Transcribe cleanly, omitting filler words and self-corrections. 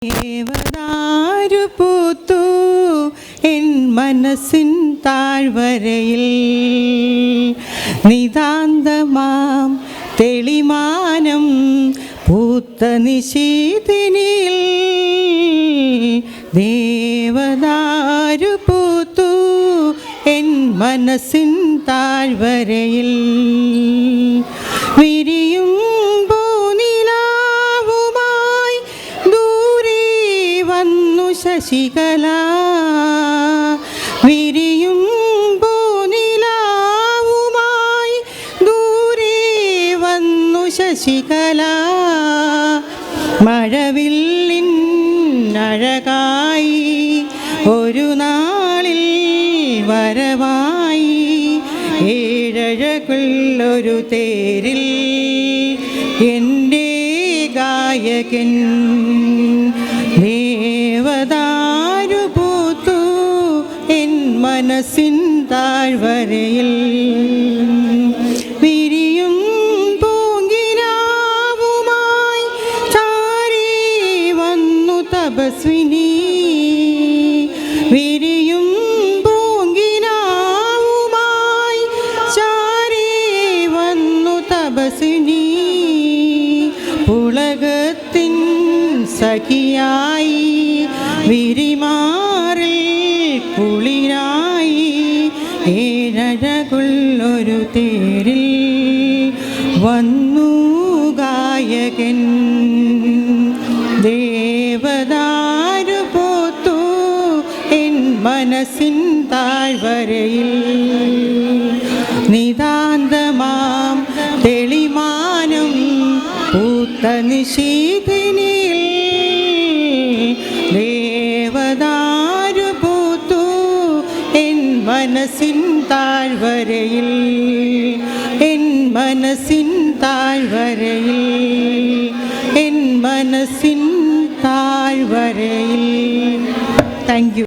ദേവദാരു പൂത്തു എൻ മനസ്സിൻ താഴ്വരയിൽ നിതാന്തമാം തെളിമാനം പൂത്ത നിശീതിനിൽ ദേവദാരു പൂത്തു എൻ മനസ്സിൻ താഴ്വരയിൽ വിരിയും ശശികല വിരിയും പൂനിലാവുമായി ദൂരെ വന്നു ശശികല മഴവില്ലിൻ അഴകായി ഒരു നാളിൽ വരവായി ഏഴഴകുള്ളൊരു തേരിൽ എൻ്റെ ഗായകൻ ദേവദാരു പൂത്തു എൻ മനസ്സിൻ താഴ്വരയിൽ വിരിയും പൂങ്കിനാവുമായി ചാരി വന്നു തപസ്വിനി വിരിയും പൂങ്കിനാവുമായി ചാരി വന്നു തപസ്വിനി പുളകത്തിൻ സഖിയായി വിരിമാറിൽ കുളിരായി ഏഴഴകുള്ളൊരു തേരിൽ വന്നു ഗായകൻ ദേവദാരു പൂത്തു എൻ മനസ്സിൻ താഴ്വരയിൽ നിതാന്തമാം തെളിമാനം പൂത്ത നിശീതിനിൽ ദേവദാരു പൂത്തു എൻ മനസ്സിൻ താഴ്വരയിൽ എൻ മനസ്സിൻ താഴ്വരയിൽ എൻ മനസ്സിൻ താഴ്വരയിൽ. Thank you.